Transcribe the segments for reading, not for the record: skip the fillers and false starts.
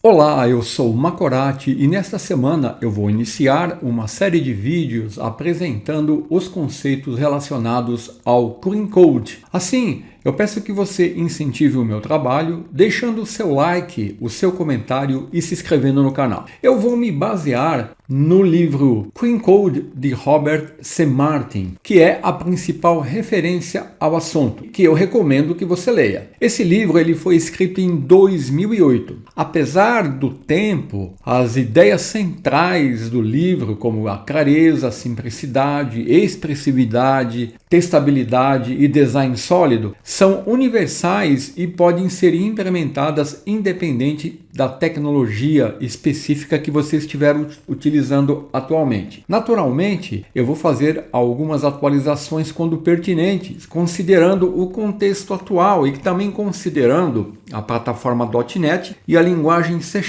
Olá, eu sou o Macorati e nesta semana eu vou iniciar uma série de vídeos apresentando os conceitos relacionados ao Clean Code. Assim, eu peço que você incentive o meu trabalho deixando o seu like, o seu comentário e se inscrevendo no canal. Eu vou me basear no livro Clean Code de Robert C. Martin, que é a principal referência ao assunto, que eu recomendo que você leia. Esse livro ele foi escrito em 2008. Apesar do tempo, as ideias centrais do livro, como a clareza, a simplicidade, expressividade, testabilidade e design sólido, são universais e podem ser implementadas independente da tecnologia específica que você estiver utilizando atualmente. Naturalmente, eu vou fazer algumas atualizações quando pertinentes, considerando o contexto atual e também considerando a plataforma .NET e a linguagem C#,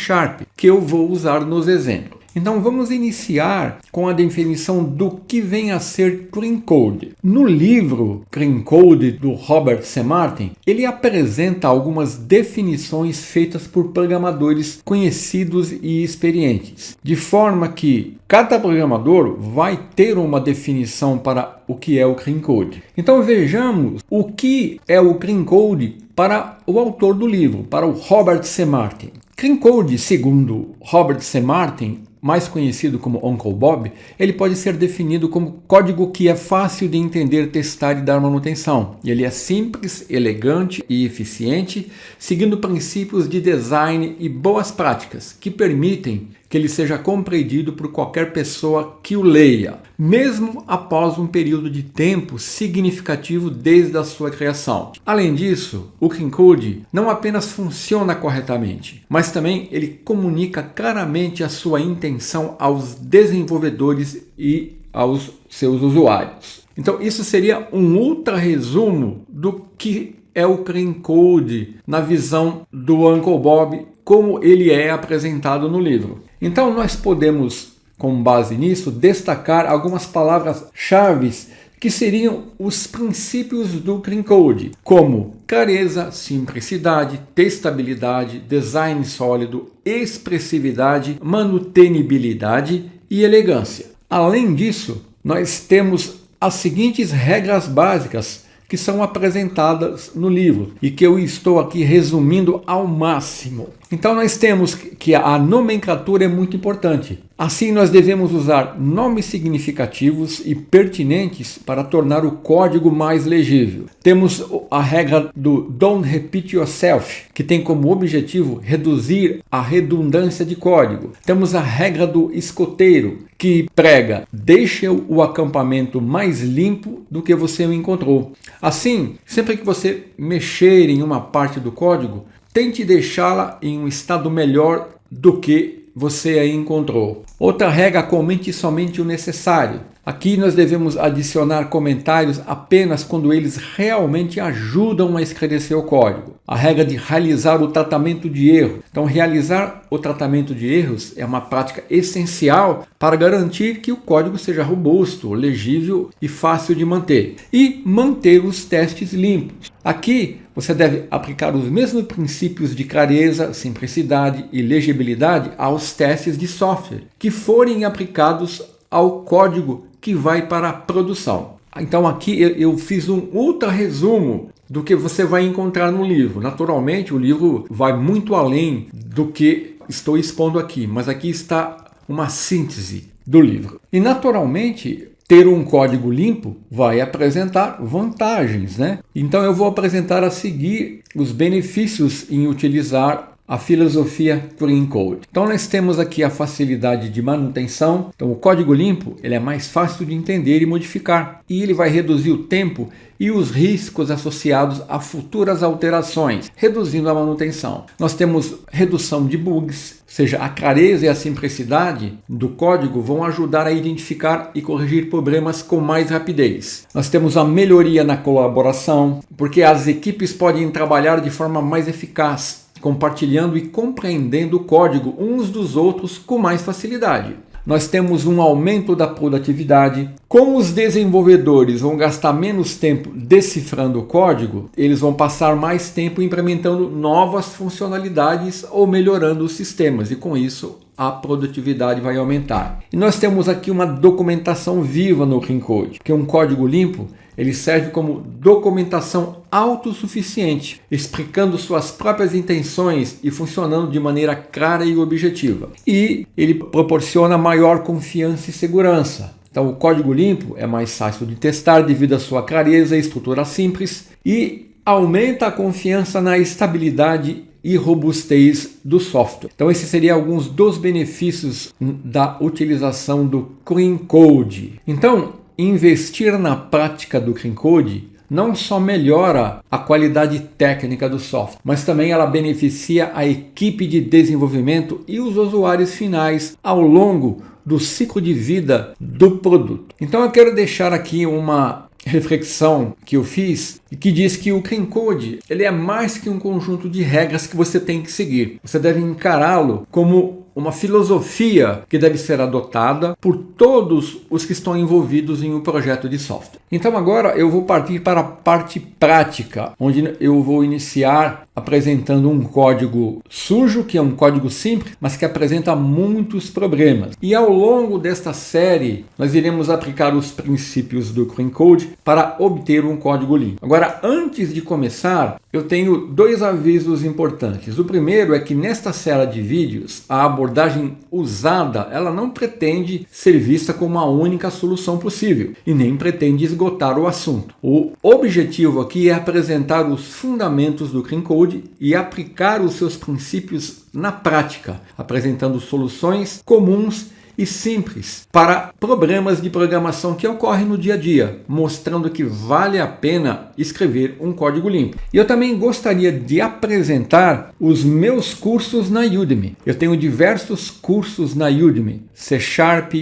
que eu vou usar nos exemplos. Então vamos iniciar com a definição do que vem a ser Clean Code. No livro Clean Code do Robert C. Martin, ele apresenta algumas definições feitas por programadores conhecidos e experientes, de forma que cada programador vai ter uma definição para o que é o Clean Code. Então vejamos o que é o Clean Code para o autor do livro, para o Robert C. Martin. Clean Code, segundo Robert C. Martin, mais conhecido como Uncle Bob, ele pode ser definido como código que é fácil de entender, testar e dar manutenção. Ele é simples, elegante e eficiente, seguindo princípios de design e boas práticas que permitem que ele seja compreendido por qualquer pessoa que o leia, mesmo após um período de tempo significativo desde a sua criação. Além disso, o Clean Code não apenas funciona corretamente, mas também ele comunica claramente a sua intenção aos desenvolvedores e aos seus usuários. Então isso seria um ultra resumo do que é o Clean Code na visão do Uncle Bob, como ele é apresentado no livro. Então nós podemos, com base nisso, destacar algumas palavras-chave que seriam os princípios do Clean Code, como clareza, simplicidade, testabilidade, design sólido, expressividade, manutenibilidade e elegância. Além disso, nós temos as seguintes regras básicas que são apresentadas no livro e que eu estou aqui resumindo ao máximo. Então nós temos que a nomenclatura é muito importante. Assim nós devemos usar nomes significativos e pertinentes para tornar o código mais legível. Temos a regra do Don't Repeat Yourself, que tem como objetivo reduzir a redundância de código. Temos a regra do escoteiro, que prega, deixe o acampamento mais limpo do que você o encontrou. Assim, sempre que você mexer em uma parte do código, tente deixá-la em um estado melhor do que você a encontrou. Outra regra, comente somente o necessário. Aqui nós devemos adicionar comentários apenas quando eles realmente ajudam a esclarecer o código. A regra de realizar o tratamento de erro. Então, realizar o tratamento de erros é uma prática essencial para garantir que o código seja robusto, legível e fácil de manter. E manter os testes limpos. Aqui você deve aplicar os mesmos princípios de clareza, simplicidade e legibilidade aos testes de software que forem aplicados ao código que vai para a produção. Então aqui eu fiz um ultra resumo do que você vai encontrar no livro. Naturalmente o livro vai muito além do que estou expondo aqui, mas aqui está uma síntese do livro. E naturalmente ter um código limpo vai apresentar vantagens, né? Então eu vou apresentar a seguir os benefícios em utilizar a filosofia Clean Code. Então nós temos aqui a facilidade de manutenção. Então o código limpo ele é mais fácil de entender e modificar. E ele vai reduzir o tempo e os riscos associados a futuras alterações, reduzindo a manutenção. Nós temos redução de bugs, ou seja, a clareza e a simplicidade do código vão ajudar a identificar e corrigir problemas com mais rapidez. Nós temos a melhoria na colaboração, porque as equipes podem trabalhar de forma mais eficaz, compartilhando e compreendendo o código uns dos outros com mais facilidade. nós temos um aumento da produtividade. Como os desenvolvedores vão gastar menos tempo decifrando o código, eles vão passar mais tempo implementando novas funcionalidades ou melhorando os sistemas, e com isso a produtividade vai aumentar. E nós temos aqui uma documentação viva no Clean Code, que é um código limpo. Ele serve como documentação autossuficiente, explicando suas próprias intenções e funcionando de maneira clara e objetiva. E ele proporciona maior confiança e segurança. Então, o código limpo é mais fácil de testar devido à sua clareza e estrutura simples, e aumenta a confiança na estabilidade e robustez do software. Então, esses seriam alguns dos benefícios da utilização do Clean Code. Então, investir na prática do Clean Code não só melhora a qualidade técnica do software, mas também ela beneficia a equipe de desenvolvimento e os usuários finais ao longo do ciclo de vida do produto. Então eu quero deixar aqui uma reflexão que eu fiz e que diz que o Clean Code ele é mais que um conjunto de regras que você tem que seguir. Você deve encará-lo como uma filosofia que deve ser adotada por todos os que estão envolvidos em um projeto de software. Então agora eu vou partir para a parte prática, onde eu vou iniciar apresentando um código sujo, que é um código simples, mas que apresenta muitos problemas. E ao longo desta série, nós iremos aplicar os princípios do Clean Code para obter um código limpo. Agora, antes de começar, eu tenho dois avisos importantes. O primeiro é que nesta série de vídeos, a abordagem usada, ela não pretende ser vista como a única solução possível e nem pretende esgotar o assunto. O objetivo aqui é apresentar os fundamentos do Clean Code e aplicar os seus princípios na prática, apresentando soluções comuns e simples para problemas de programação que ocorrem no dia a dia, mostrando que vale a pena escrever um código limpo. E eu também gostaria de apresentar os meus cursos na Udemy. Eu tenho diversos cursos na Udemy: C#,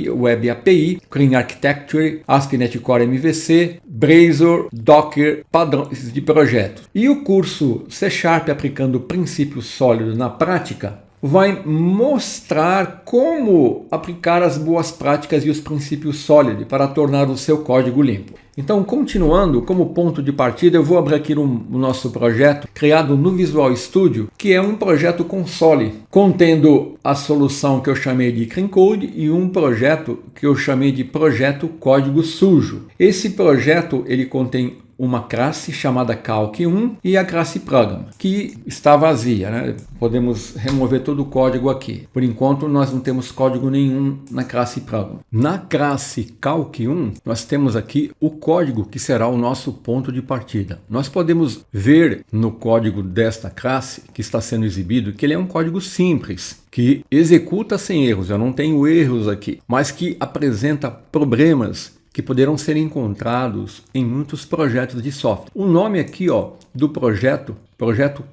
Web API, Clean Architecture, ASP.NET Core MVC, Blazor, Docker, padrões de projetos. E o curso C# aplicando princípios sólidos na prática vai mostrar como aplicar as boas práticas e os princípios sólidos para tornar o seu código limpo. Então, continuando, como ponto de partida, eu vou abrir aqui o nosso projeto criado no Visual Studio, que é um projeto console, contendo a solução que eu chamei de Clean Code e um projeto que eu chamei de projeto Código Sujo. Esse projeto ele contém uma classe chamada Calc1 e a classe Program, que está vazia, né? Podemos remover todo o código aqui. Por enquanto, nós não temos código nenhum na classe Program. Na classe Calc1, nós temos aqui o código que será o nosso ponto de partida. Nós podemos ver no código desta classe, que está sendo exibido, que ele é um código simples, que executa sem erros. Eu não tenho erros aqui, mas que apresenta problemas que poderão ser encontrados em muitos projetos de software. O nome aqui, do projeto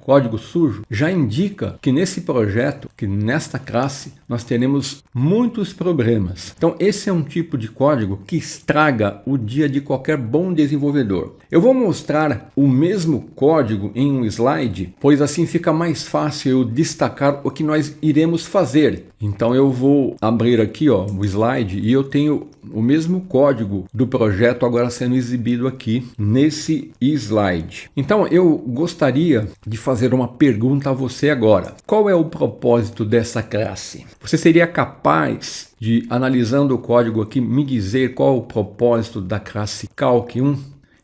Código Sujo, já indica que nesse projeto, que nesta classe, nós teremos muitos problemas. Então, esse é um tipo de código que estraga o dia de qualquer bom desenvolvedor. Eu vou mostrar o mesmo código em um slide, pois assim fica mais fácil eu destacar o que nós iremos fazer. Então, eu vou abrir aqui o slide e eu tenho o mesmo código do projeto agora sendo exibido aqui nesse slide. Então, eu gostaria de fazer uma pergunta a você agora. Qual é o propósito dessa classe? Você seria capaz de, analisando o código aqui, me dizer qual é o propósito da classe Calc1?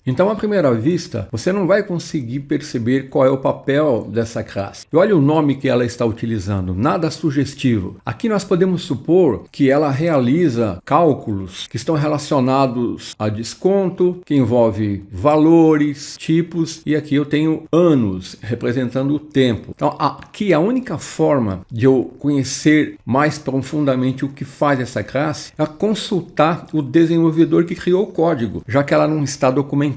Então, à primeira vista, você não vai conseguir perceber qual é o papel dessa classe. E olha o nome que ela está utilizando, nada sugestivo. Aqui nós podemos supor que ela realiza cálculos que estão relacionados a desconto, que envolve valores, tipos, e aqui eu tenho anos, representando o tempo. Então, aqui a única forma de eu conhecer mais profundamente o que faz essa classe é consultar o desenvolvedor que criou o código, já que ela não está documentada.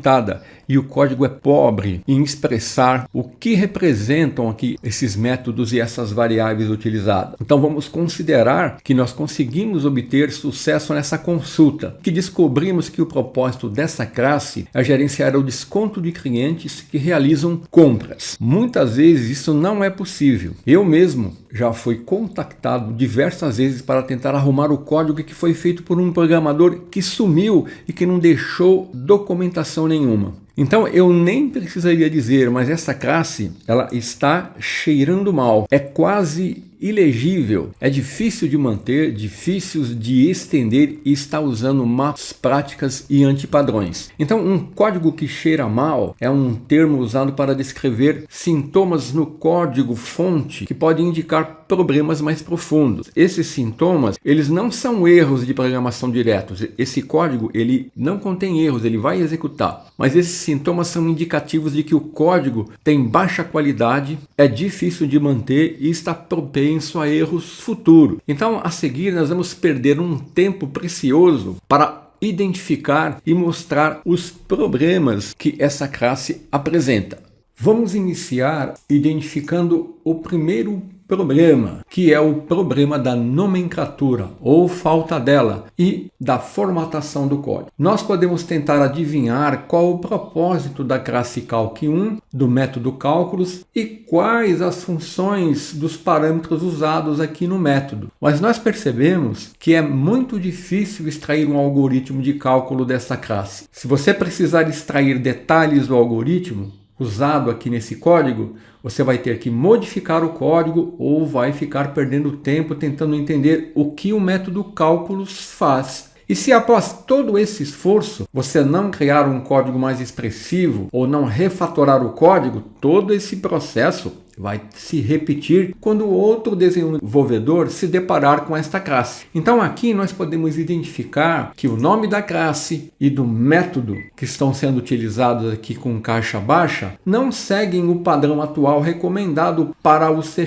e o código é pobre em expressar o que representam aqui esses métodos e essas variáveis utilizadas. Então vamos considerar que nós conseguimos obter sucesso nessa consulta, que descobrimos que o propósito dessa classe é gerenciar o desconto de clientes que realizam compras. Muitas vezes isso não é possível. Eu mesmo já fui contactado diversas vezes para tentar arrumar o código que foi feito por um programador que sumiu e que não deixou documentação nenhuma. Então eu nem precisaria dizer, mas essa classe ela está cheirando mal. É quase ilegível, é difícil de manter, difícil de estender e está usando más práticas e antipadrões. Então um código que cheira mal é um termo usado para descrever sintomas no código fonte que podem indicar problemas mais profundos. Esses sintomas, eles não são erros de programação diretos. Esse código, ele não contém erros, ele vai executar. Mas esses sintomas são indicativos de que o código tem baixa qualidade, é difícil de manter e está propenso a erros futuros. Então, a seguir, nós vamos perder um tempo precioso para identificar e mostrar os problemas que essa classe apresenta. Vamos iniciar identificando o primeiro problema, que é o problema da nomenclatura ou falta dela e da formatação do código. Nós podemos tentar adivinhar qual o propósito da classe calc1, do método cálculos e quais as funções dos parâmetros usados aqui no método. Mas nós percebemos que é muito difícil extrair um algoritmo de cálculo dessa classe. Se você precisar extrair detalhes do algoritmo usado aqui nesse código, você vai ter que modificar o código ou vai ficar perdendo tempo tentando entender o que o método cálculos faz. E se após todo esse esforço você não criar um código mais expressivo ou não refatorar o código, todo esse processo vai se repetir quando outro desenvolvedor se deparar com esta classe. Então aqui nós podemos identificar que o nome da classe e do método que estão sendo utilizados aqui com caixa baixa não seguem o padrão atual recomendado para o C#,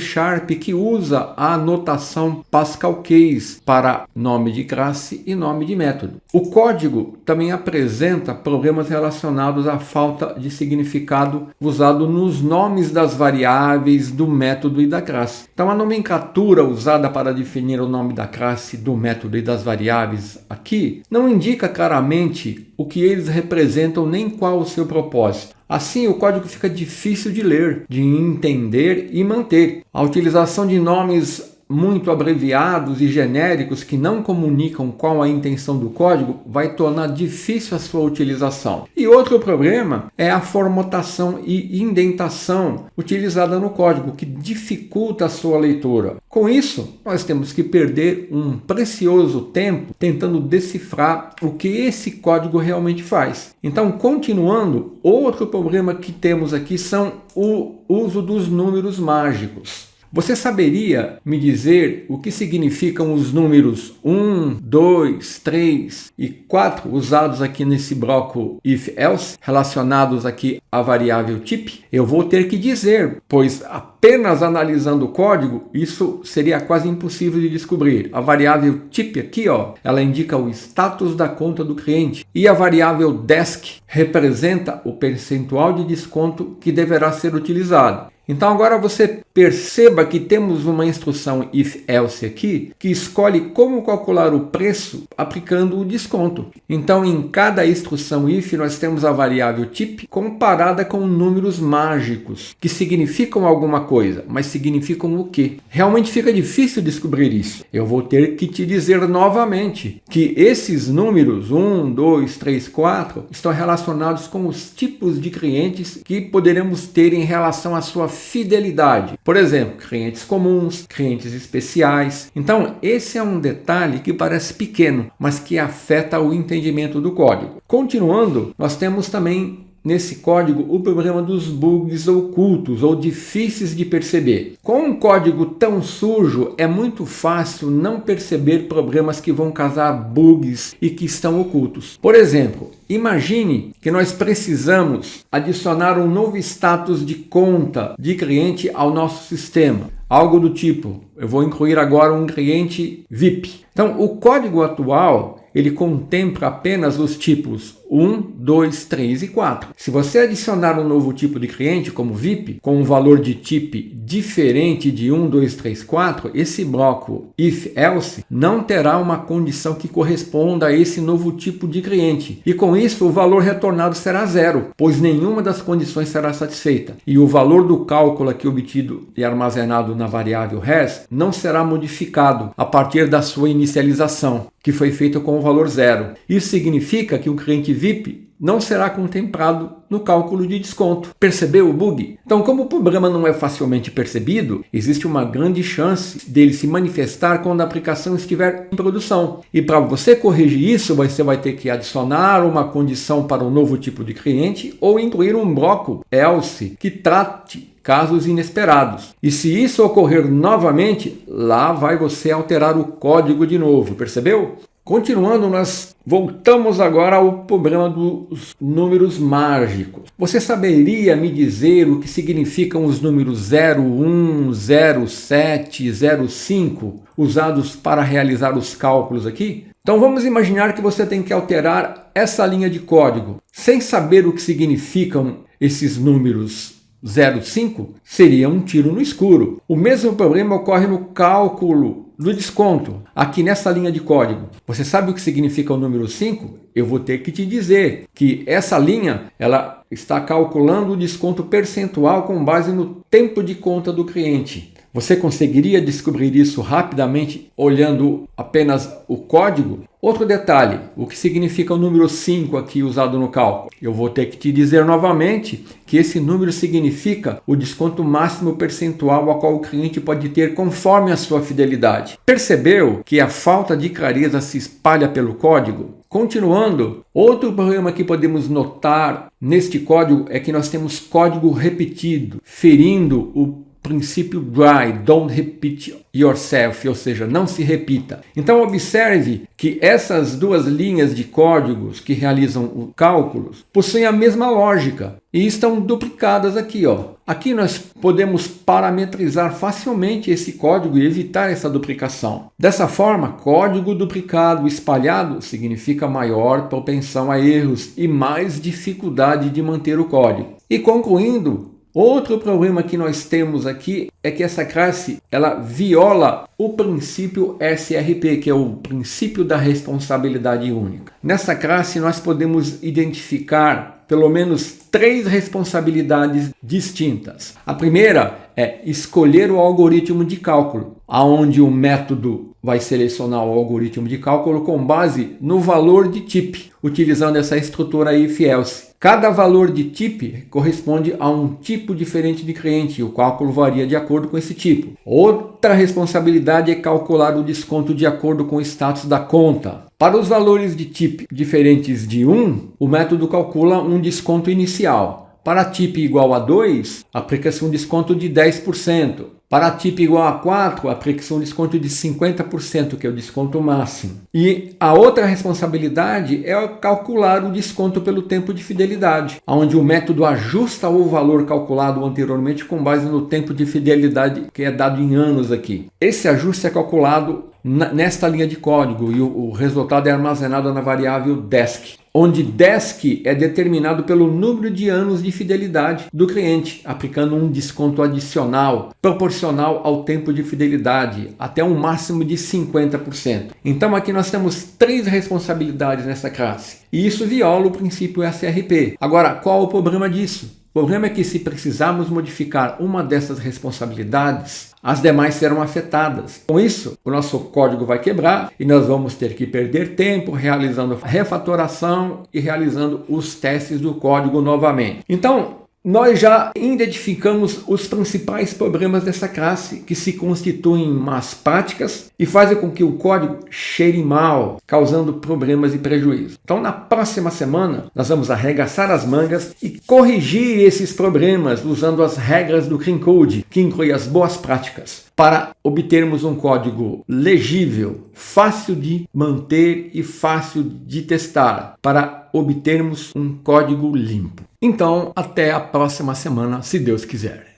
que usa a notação Pascal Case para nome de classe e nome de método. O código também apresenta problemas relacionados à falta de significado usado nos nomes das variáveis do método e da classe. Então a nomenclatura usada para definir o nome da classe, do método e das variáveis aqui não indica claramente o que eles representam nem qual o seu propósito. Assim, o código fica difícil de ler, de entender e manter. A utilização de nomes muito abreviados e genéricos que não comunicam qual a intenção do código vai tornar difícil a sua utilização. E outro problema é a formatação e indentação utilizada no código, que dificulta a sua leitura. Com isso, nós temos que perder um precioso tempo tentando decifrar o que esse código realmente faz. Então, continuando, outro problema que temos aqui são o uso dos números mágicos. Você saberia me dizer o que significam os números 1, 2, 3 e 4 usados aqui nesse bloco if-else, relacionados aqui à variável type? Eu vou ter que dizer, pois apenas analisando o código, isso seria quase impossível de descobrir. A variável type aqui, ela indica o status da conta do cliente e a variável desk representa o percentual de desconto que deverá ser utilizado. Então agora você perceba que temos uma instrução if-else aqui que escolhe como calcular o preço aplicando o desconto. Então em cada instrução if nós temos a variável type comparada com números mágicos que significam alguma coisa, mas significam o quê? Realmente fica difícil descobrir isso. Eu vou ter que te dizer novamente que esses números 1, 2, 3, 4 estão relacionados com os tipos de clientes que poderemos ter em relação à sua fidelidade. Por exemplo, clientes comuns, clientes especiais. Então, esse é um detalhe que parece pequeno, mas que afeta o entendimento do código. Continuando, nós temos também nesse código o problema dos bugs ocultos ou difíceis de perceber. Com um código tão sujo, é muito fácil não perceber problemas que vão causar bugs e que estão ocultos. Por exemplo, imagine que nós precisamos adicionar um novo status de conta de cliente ao nosso sistema. Algo do tipo, eu vou incluir agora um cliente VIP. Então, o código atual, ele contempla apenas os tipos 1, 2, 3 e 4. Se você adicionar um novo tipo de cliente, como VIP, com um valor de tipo diferente de 1, 2, 3, 4, esse bloco if-else não terá uma condição que corresponda a esse novo tipo de cliente. E com isso, o valor retornado será zero, pois nenhuma das condições será satisfeita. E o valor do cálculo aqui obtido e armazenado na variável res não será modificado a partir da sua inicialização, que foi feita com o valor zero. Isso significa que o cliente VIP não será contemplado no cálculo de desconto. Percebeu o bug? Então, como o problema não é facilmente percebido, existe uma grande chance dele se manifestar quando a aplicação estiver em produção. E para você corrigir isso, você vai ter que adicionar uma condição para um novo tipo de cliente ou incluir um bloco else que trate casos inesperados. E se isso ocorrer novamente, lá vai você alterar o código de novo, percebeu? Continuando, nós voltamos agora ao problema dos números mágicos. Você saberia me dizer o que significam os números 0, 1, 0, 7, 0, 5 usados para realizar os cálculos aqui? Então vamos imaginar que você tem que alterar essa linha de código. Sem saber o que significam esses números 0, 5, seria um tiro no escuro. O mesmo problema ocorre no cálculo do desconto, aqui nessa linha de código. Você sabe o que significa o número 5? Eu vou ter que te dizer que essa linha ela está calculando o desconto percentual com base no tempo de conta do cliente. Você conseguiria descobrir isso rapidamente olhando apenas o código? Outro detalhe, o que significa o número 5 aqui usado no cálculo? Eu vou ter que te dizer novamente que esse número significa o desconto máximo percentual ao qual o cliente pode ter conforme a sua fidelidade. Percebeu que a falta de clareza se espalha pelo código? Continuando, outro problema que podemos notar neste código é que nós temos código repetido, ferindo o princípio dry, don't repeat yourself, ou seja, não se repita. Então observe que essas duas linhas de códigos que realizam os cálculos possuem a mesma lógica e estão duplicadas aqui, ó. Aqui nós podemos parametrizar facilmente esse código e evitar essa duplicação. Dessa forma, código duplicado espalhado significa maior propensão a erros e mais dificuldade de manter o código. E concluindo, outro problema que nós temos aqui é que essa classe ela viola o princípio SRP, que é o princípio da responsabilidade única. Nessa classe nós podemos identificar pelo menos 3 responsabilidades distintas. A primeira é escolher o algoritmo de cálculo, onde o método vai selecionar o algoritmo de cálculo com base no valor de type, utilizando essa estrutura if-else. Cada valor de type corresponde a um tipo diferente de cliente e o cálculo varia de acordo com esse tipo. Outra responsabilidade é calcular o desconto de acordo com o status da conta. Para os valores de type diferentes de 1, o método calcula um desconto inicial. Para type igual a 2, aplica-se um desconto de 10%. Para type igual a 4, aplica-se um desconto de 50%, que é o desconto máximo. E a outra responsabilidade é calcular o desconto pelo tempo de fidelidade, onde o método ajusta o valor calculado anteriormente com base no tempo de fidelidade que é dado em anos aqui. Esse ajuste é calculado nesta linha de código e o resultado é armazenado na variável desc, onde desc é determinado pelo número de anos de fidelidade do cliente, aplicando um desconto adicional proporcional ao tempo de fidelidade, até um máximo de 50%. Então aqui nós temos 3 responsabilidades nessa classe, e isso viola o princípio SRP. Agora, qual o problema disso? O problema é que se precisarmos modificar uma dessas responsabilidades, as demais serão afetadas. Com isso, o nosso código vai quebrar e nós vamos ter que perder tempo realizando a refatoração e realizando os testes do código novamente. Então, nós já identificamos os principais problemas dessa classe, que se constituem em más práticas e fazem com que o código cheire mal, causando problemas e prejuízos. Então, na próxima semana, nós vamos arregaçar as mangas e corrigir esses problemas usando as regras do Clean Code, que inclui as boas práticas, para obtermos um código legível, fácil de manter e fácil de testar, para obtermos um código limpo. Então, até a próxima semana, se Deus quiser.